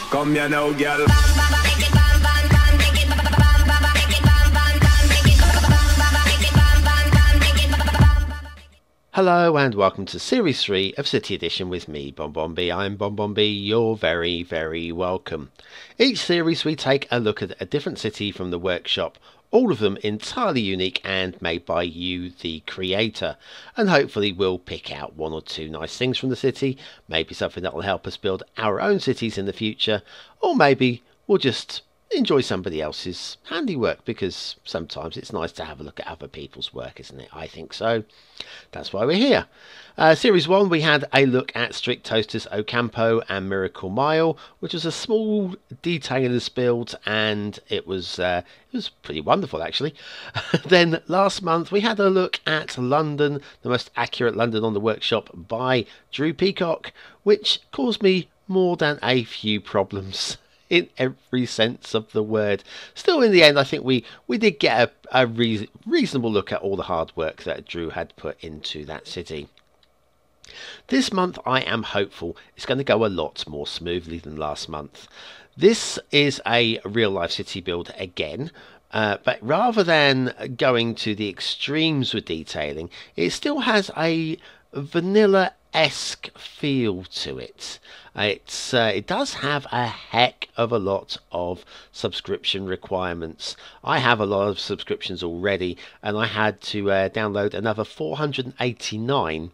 Come here now, girl. Hello and welcome to Series 3 of City Edition with me, BonBonB. I'm BonBonB, you're very, very welcome. Each series we take a look at a different city from the workshop, all of them entirely unique and made by you, the creator. And hopefully we'll pick out one or two nice things from the city, maybe something that will help us build our own cities in the future, or maybe we'll just enjoy somebody else's handiwork, because sometimes it's nice to have a look at other people's work, isn't it? I think so. That's why we're here. Series 1, we had a look at Strict Toasters Ocampo and Miracle Mile, which was a small detailer's build, and it was pretty wonderful actually. Then last month we had a look at London, the most accurate London on the workshop by Drew Peacock, which caused me more than a few problems in every sense of the word. Still, in the end, I think we did get a reasonable look at all the hard work that Drew had put into that city. This month, I am hopeful it's going to go a lot more smoothly than last month. This is a real-life city build again, but rather than going to the extremes with detailing, it still has a vanilla-esque feel to it. It does have a heck of a lot of subscription requirements. I have a lot of subscriptions already, and I had to download another 489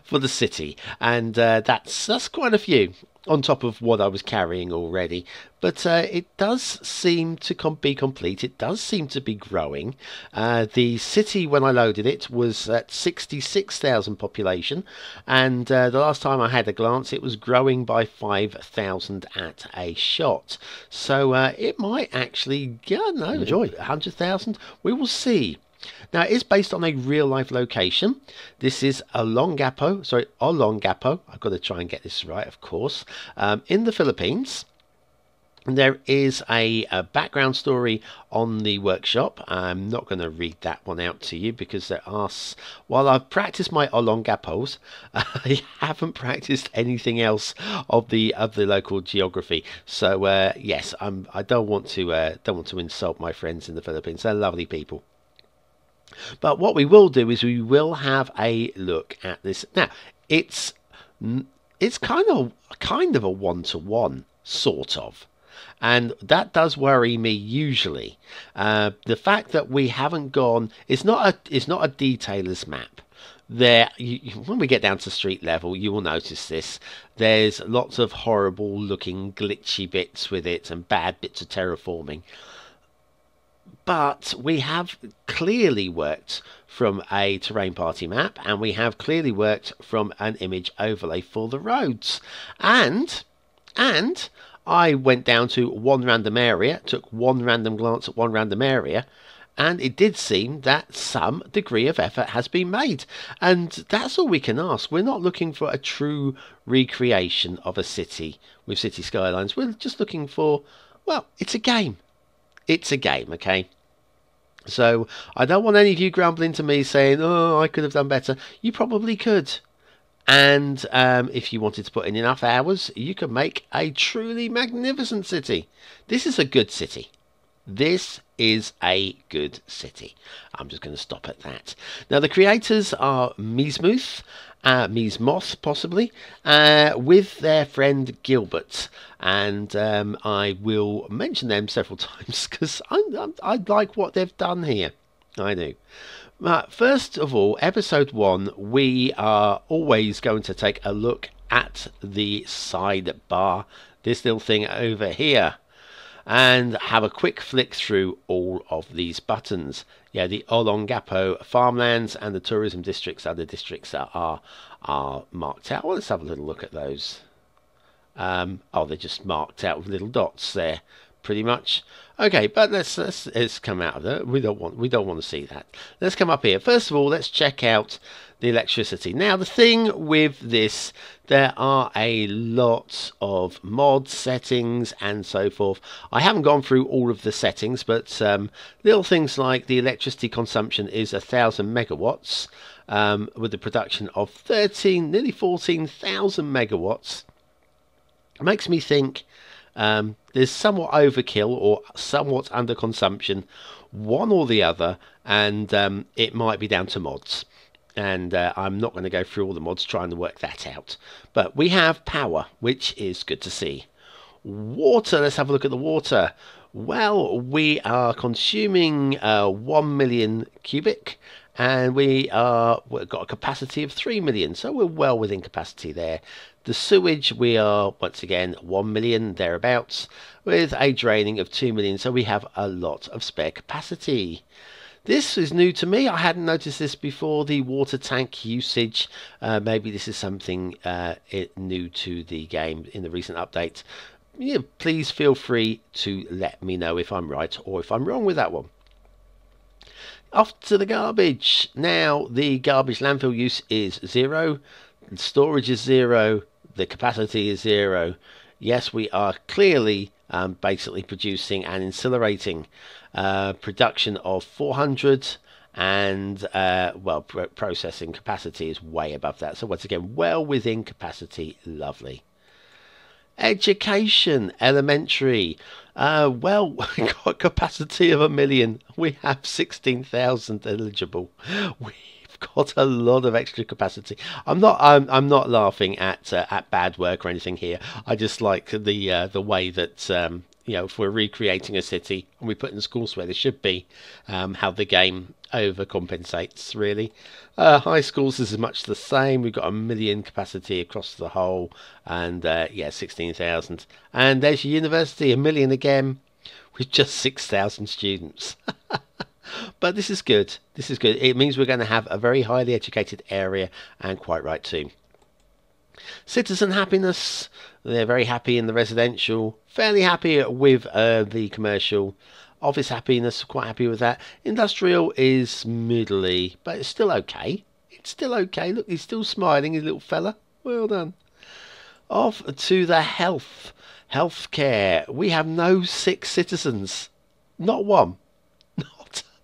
for the city, and that's quite a few on top of what I was carrying already. But it does seem to be complete. It does seem to be growing. The city, when I loaded it, was at 66,000 population, and the last time I had a glance, it was growing by 5,000 at a shot. So it might actually, enjoy 100,000. We will see. Now, it is based on a real-life location. This is Olongapo. I've got to try and get this right, of course. In the Philippines. There is a background story on the workshop. I'm not going to read that one out to you because there are, while I've practiced my Olongapos, I haven't practiced anything else of the local geography. So yes, I don't want to insult my friends in the Philippines. They're lovely people. But what we will do is we will have a look at this. Now, it's kind of a one-to-one, sort of. And that does worry me usually. The fact that we haven't gone, it's not a detailer's map. When we get down to street level, you will notice this. There's lots of horrible looking glitchy bits with it and bad bits of terraforming. But we have clearly worked from a terrain party map, and we have clearly worked from an image overlay for the roads. And I went down to one random area, took one random glance at one random area, and it did seem that some degree of effort has been made. And that's all we can ask. We're not looking for a true recreation of a city with Cities Skylines. We're just looking for, well, it's a game. It's a game, okay? So I don't want any of you grumbling to me saying, oh, I could have done better. You probably could. And if you wanted to put in enough hours, you could make a truly magnificent city. This is a good city. This is a good city. I'm just going to stop at that. Now, the creators are Meesmoth, possibly, with their friend Gilbert. And I will mention them several times because I like what they've done here. I do. First of all, episode 1, we are always going to take a look at the sidebar, this little thing over here, and have a quick flick through all of these buttons. Yeah, the Olongapo farmlands and the tourism districts are the districts that are marked out. Well, let's have a little look at those. Oh, they're just marked out with little dots there, pretty much. Okay, but let's come out of there. We don't want to see that. Let's come up here. First of all, let's check out the electricity. Now, the thing with this, there are a lot of mod settings and so forth. I haven't gone through all of the settings, but little things like the electricity consumption is 1,000 megawatts, with the production of nearly 14,000 megawatts. It makes me think there's somewhat overkill or somewhat underconsumption, one or the other, and it might be down to mods. And I'm not going to go through all the mods trying to work that out. But we have power, which is good to see. Water, let's have a look at the water. Well, we are consuming 1 million cubic, and we've got a capacity of 3 million, so we're well within capacity there. The sewage, we are once again 1 million thereabouts, with a draining of 2 million, so we have a lot of spare capacity. This is new to me. I hadn't noticed this before, the water tank usage. Maybe this is something new to the game in the recent update. Yeah, please feel free to let me know if I'm right or if I'm wrong with that one. Off to the garbage. Now, the garbage landfill use is 0. The storage is 0. The capacity is 0. Yes, we are clearly basically producing and incinerating. Production of 400 and processing capacity is way above that. So once again, well within capacity. Lovely. Education, elementary. Well, we got a capacity of 1 million. We have 16,000 eligible. We've got a lot of extra capacity. I'm not laughing at bad work or anything here. I just like the way that if we're recreating a city and we put in schools where they should be, how the game overcompensates really. High schools is much the same. We've got 1 million capacity across the whole, and 16,000. And there's your university, 1 million again, with just 6,000 students. But this is good. This is good. It means we're going to have a very highly educated area, and quite right too. Citizen happiness. They're very happy in the residential, fairly happy with the commercial. Office happiness, quite happy with that. Industrial is middly, but it's still okay. It's still okay. Look, he's still smiling, his little fella. Well done. Off to the healthcare. We have no sick citizens. Not one.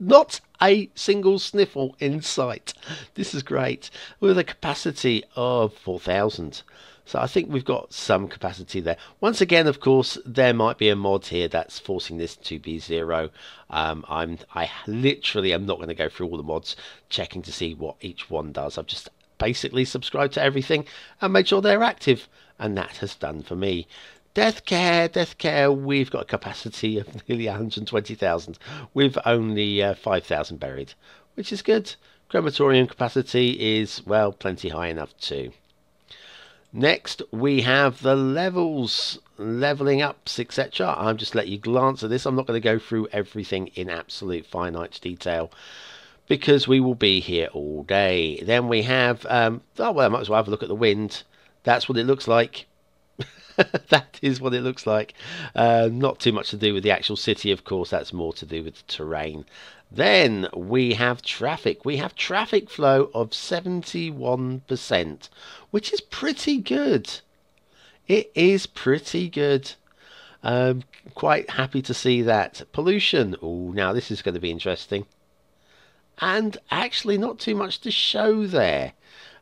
Not a single sniffle in sight. This is great. With a capacity of 4,000. So I think we've got some capacity there. Once again, of course, there might be a mod here that's forcing this to be 0. I literally am not going to go through all the mods, checking to see what each one does. I've just basically subscribed to everything and made sure they're active, and that has done for me. Death care, we've got a capacity of nearly 120,000 with only 5,000 buried, which is good. Crematorium capacity is, well, plenty high enough too. Next, we have the levels, leveling ups, etc. I'll just let you glance at this. I'm not going to go through everything in absolute finite detail because we will be here all day. Then we have, I might as well have a look at the wind. That's what it looks like. That is what it looks like. Not too much to do with the actual city, of course. That's more to do with the terrain. Then we have traffic. We have traffic flow of 71%, which is pretty good. It is pretty good. Quite happy to see that. Pollution. Oh, now this is going to be interesting. And actually not too much to show there.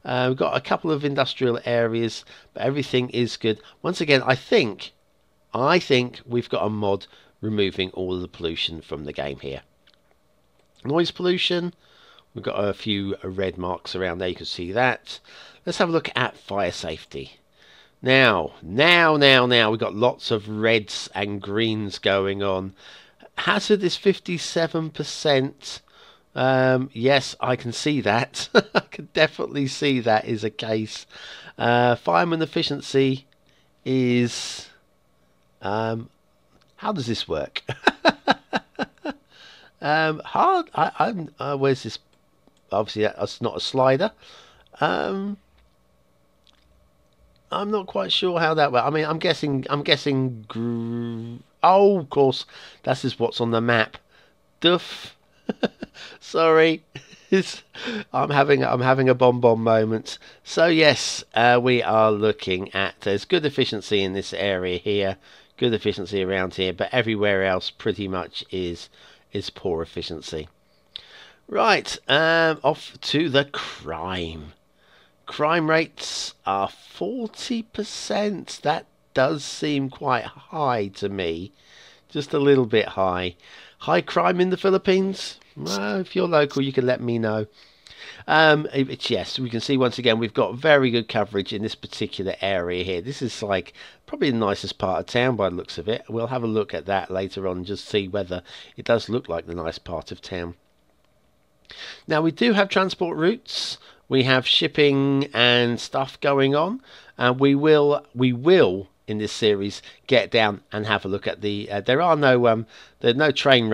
We've got a couple of industrial areas, but everything is good. Once again, I think we've got a mod removing all of the pollution from the game here. Noise pollution. We've got a few red marks around there. You can see that. Let's have a look at fire safety. Now, we've got lots of reds and greens going on. Hazard is 57%. Yes, I can see that. I can definitely see that is a case. Fireman efficiency is... how does this work? Hard. Where's this? Obviously, that's not a slider. I'm not quite sure how that works. I mean, I'm guessing. Oh, of course, that's just what's on the map. Duff. Sorry, I'm having a BonBonB moment. So yes, we are looking at there's good efficiency in this area here, good efficiency around here, but everywhere else pretty much is poor efficiency. Right, off to the crime. Crime rates are 40%. does seem quite high to me. Just a little bit high. High crime in the Philippines? Well, if you're local, you can let me know. Yes, we can see once again we've got very good coverage in this particular area here. This is like probably the nicest part of town by the looks of it. We'll have a look at that later on and just see whether it does look like the nice part of town. Now we do have transport routes. We have shipping and stuff going on, and we will in this series get down and have a look at the. There are no train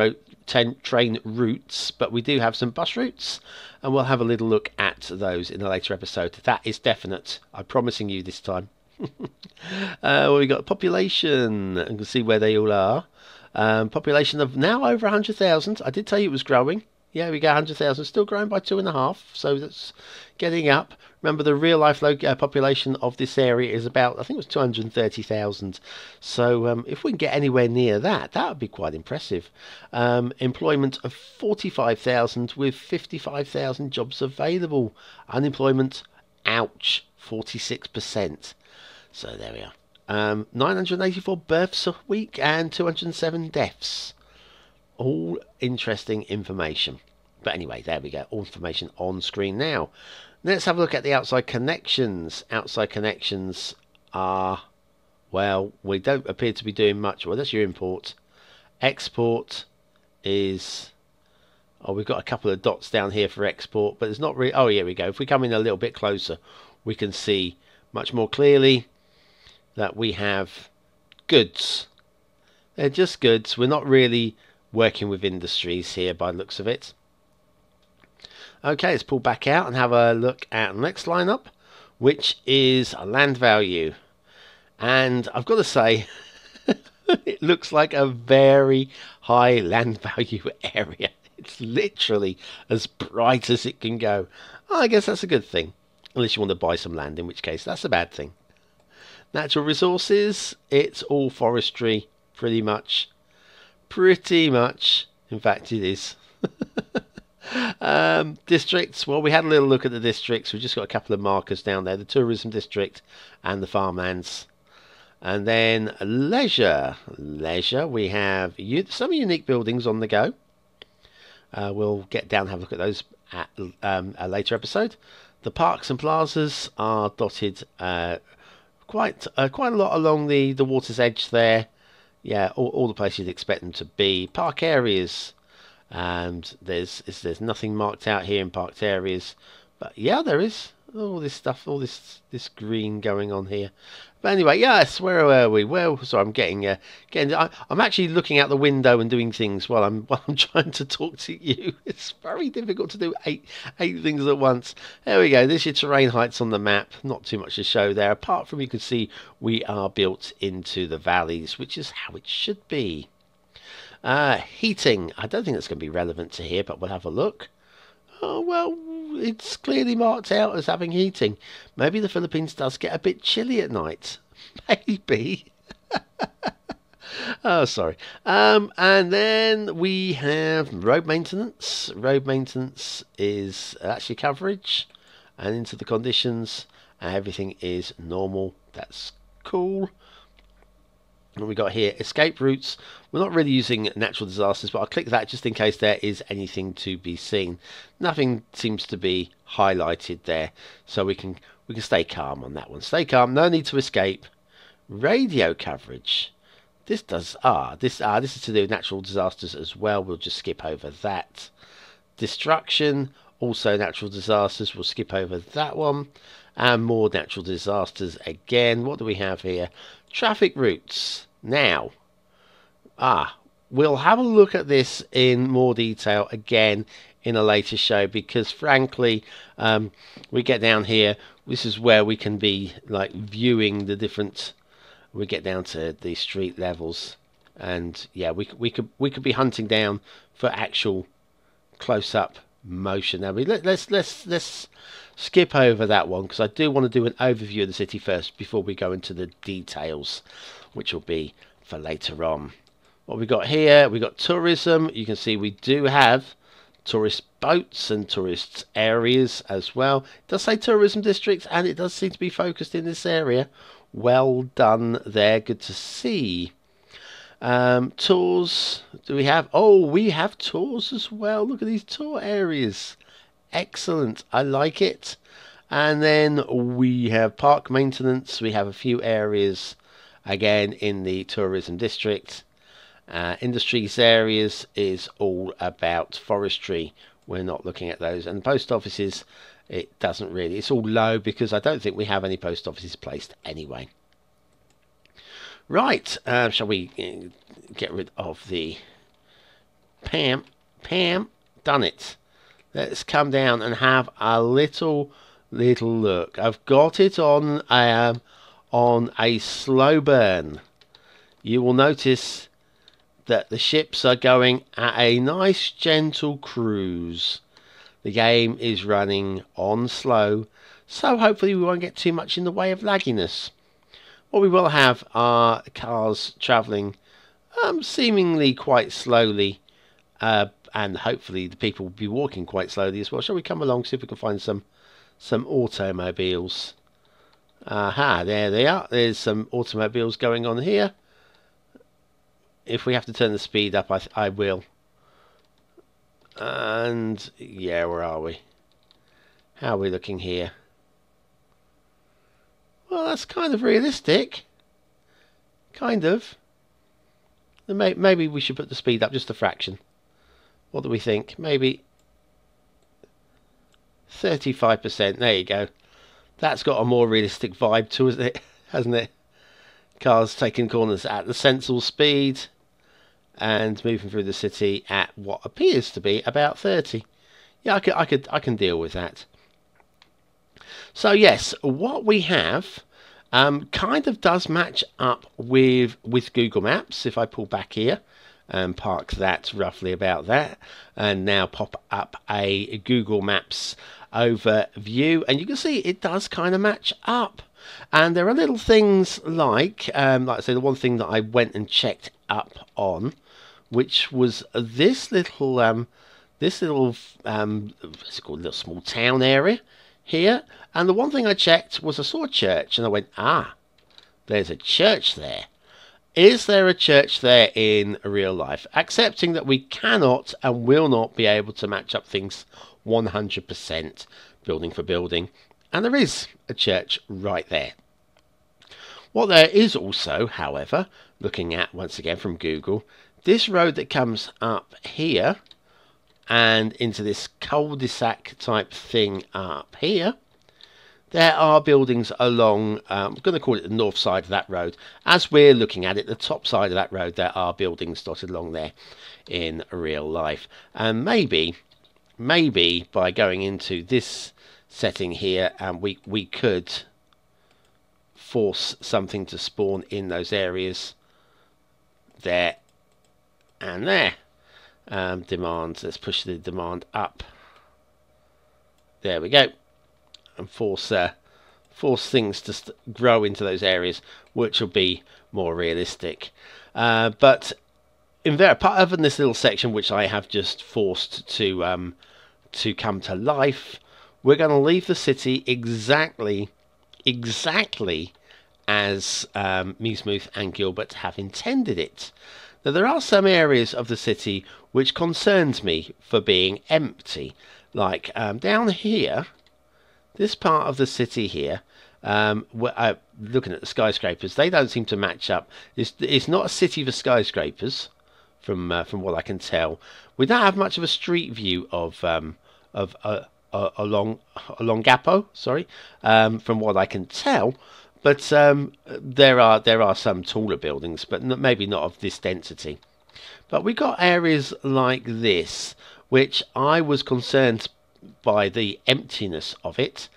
routes, but we do have some bus routes, and we'll have a little look at those in a later episode. That is definite. I'm promising you this time. Well, we got population, and we'll see where they all are. Population of now over 100,000. I did tell you it was growing. Yeah, we got 100,000, still growing by 2.5, so that's getting up. Remember, the real life population of this area is about, I think it was 230,000. So if we can get anywhere near that, that would be quite impressive. Employment of 45,000 with 55,000 jobs available. Unemployment, ouch, 46%. So there we are. 984 births a week and 207 deaths. All interesting information. But anyway, there we go. All information on screen now. Let's have a look at the outside connections. Outside connections are, well, we don't appear to be doing much. Well, that's your import. Export is, oh, we've got a couple of dots down here for export, but there's not really, oh, here we go. If we come in a little bit closer, we can see much more clearly that we have goods. They're just goods. We're not really working with industries here by the looks of it. Okay, let's pull back out and have a look at the next lineup, which is land value. And I've got to say, it looks like a very high land value area. It's literally as bright as it can go. Oh, I guess that's a good thing. Unless you want to buy some land, in which case that's a bad thing. Natural resources, it's all forestry, pretty much. In fact, it is. Districts, well, we had a little look at the districts. We've just got a couple of markers down there, the tourism district and the farmlands. And then leisure, we have some unique buildings on the go. We'll get down and have a look at those at a later episode. The parks and plazas are dotted quite a lot along the water's edge there. Yeah, all the places you'd expect them to be. Park areas, and there's nothing marked out here in parked areas, but yeah, there is all this stuff, all this green going on here. But anyway, yes, where were we? Well, sorry, I'm actually looking out the window and doing things while I'm trying to talk to you. It's very difficult to do eight things at once. There we go. There's your terrain heights on the map. Not too much to show there. Apart from you can see we are built into the valleys, which is how it should be. Heating. I don't think that's going to be relevant to here, but we'll have a look. Oh, well, it's clearly marked out as having heating. Maybe the Philippines does get a bit chilly at night. Maybe. Oh, sorry. And then we have road maintenance. Road maintenance is actually coverage and into the conditions. Everything is normal. That's cool. What we got here, escape routes. We're not really using natural disasters, but I'll click that just in case there is anything to be seen. Nothing seems to be highlighted there, so we can stay calm on that one. Stay calm, no need to escape. Radio coverage. This is to do with natural disasters as well. We'll just skip over that. Destruction, also natural disasters. We'll skip over that one. And more natural disasters again. What do we have here? Traffic routes. Now, we'll have a look at this in more detail again in a later show, because frankly, we get down here, this is where we can be like viewing the different, we get down to the street levels, and yeah, we could be hunting down for actual close-up motion. Now let's skip over that one, because I do want to do an overview of the city first before we go into the details, which will be for later on. What we got here, we got tourism. You can see we do have tourist boats and tourist areas as well. It does say tourism districts, and it does seem to be focused in this area. Well done there. Good to see. Tours. Do we have? Oh, we have tours as well. Look at these tour areas. Excellent. I like it. And then we have park maintenance. We have a few areas again in the tourism district. Industries areas is all about forestry. We're not looking at those. And post offices, it doesn't really. It's all low because I don't think we have any post offices placed anyway. Right, shall we get rid of the Pam? Done it. Let's come down and have a little look. I've got it on a slow burn. You will notice that the ships are going at a nice gentle cruise. The game is running on slow, so hopefully we won't get too much in the way of lagginess. What we will have are cars travelling seemingly quite slowly, and hopefully the people will be walking quite slowly as well. Shall we come along, see if we can find some automobiles? Aha, there they are. There's some automobiles going on here. If we have to turn the speed up, I will. And yeah, where are we? How are we looking here? Well, that's kind of realistic. Kind of. Maybe we should put the speed up just a fraction. What do we think? Maybe 35%. There you go. That's got a more realistic vibe to it, hasn't it? Cars taking corners at the sensible speed and moving through the city at what appears to be about 30. Yeah, I can deal with that. So yes, what we have kind of does match up with Google Maps. If I pull back here and park that roughly about that, and now pop up a Google Maps overview, and you can see it does kind of match up. And there are little things like I say, the one thing that I went and checked up on, which was this little what's it called, little small town area here. And the one thing I checked was I saw a church, and I went, there's a church there. Is there a church there in real life? Accepting that we cannot and will not be able to match up things 100% building for building. And there is a church right there. What there is also, however, looking at once again from Google, this road that comes up here and into this cul-de-sac type thing up here, there are buildings along, I'm going to call it the north side of that road. As we're looking at it, the top side of that road, there are buildings dotted along there in real life. And maybe by going into this setting here, and we could force something to spawn in those areas there and there. Demand, let's push the demand up. There we go. And force things to grow into those areas, which will be more realistic. But other than this little section, which I have just forced to come to life, we're going to leave the city exactly as Meesmoth and Gilbert have intended it. Now, there are some areas of the city which concerns me for being empty, like down here. This part of the city here, looking at the skyscrapers, they don't seem to match up. It's not a city for skyscrapers, from what I can tell. We don't have much of a street view of Olongapo, sorry, from what I can tell. But there are some taller buildings, but maybe not of this density. But we got areas like this, which I was concerned by the emptiness of it,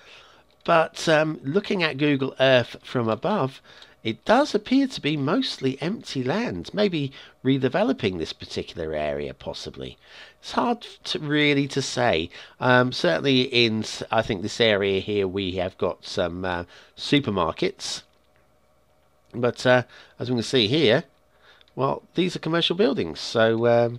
but looking at Google Earth from above, it does appear to be mostly empty land. Maybe redeveloping this particular area, possibly. It's hard really to say. Certainly in, I think, this area here, we have got some supermarkets, but as we can see here, well, these are commercial buildings, so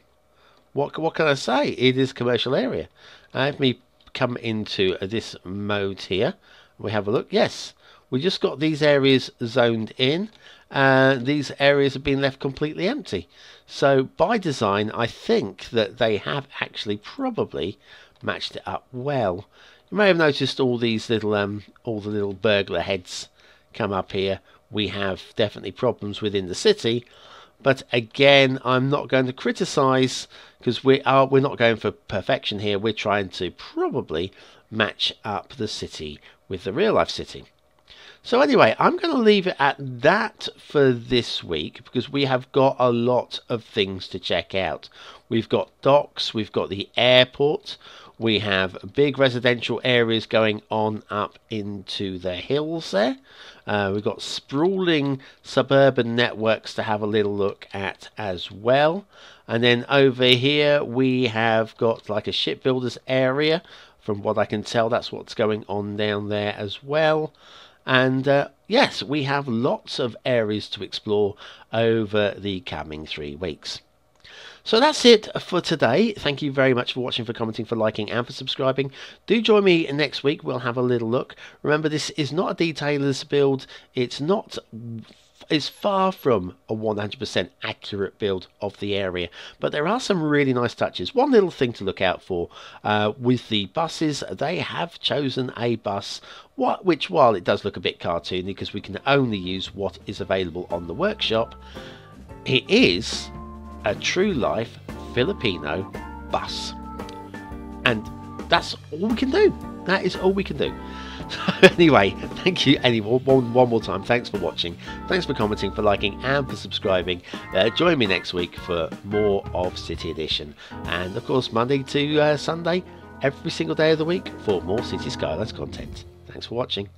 what can I say? It is a commercial area. Let me come into this mode here. We have a look. Yes, We just got these areas zoned in. These areas have been left completely empty. So by design, I think that they have actually probably matched it up well. You may have noticed all these little, all the little burglar heads come up here. We have definitely problems within the city, but again, I'm not going to criticise because we're not going for perfection here. We're trying to probably match up the city with the real life city. So anyway, I'm going to leave it at that for this week because we have got a lot of things to check out. We've got docks, we've got the airport, we have big residential areas going on up into the hills there. We've got sprawling suburban networks to have a little look at as well. And then over here we have got like a shipbuilders area. From what I can tell, that's what's going on down there as well. And yes, we have lots of areas to explore over the coming 3 weeks. So that's it for today. Thank you very much for watching, for commenting, for liking and for subscribing. Do join me next week. We'll have a little look. Remember, this is not a detailer's build. It's far from a 100% accurate build of the area, but there are some really nice touches. One little thing to look out for with the buses, they have chosen a bus which, while it does look a bit cartoony because we can only use what is available on the workshop, it is a true life Filipino bus, and that's all we can do. That is all we can do. So anyway, thank you one more time. Thanks for watching, thanks for commenting, for liking and for subscribing. Join me next week for more of City Edition, and of course Monday to Sunday every single day of the week for more City Skylines content. Thanks for watching.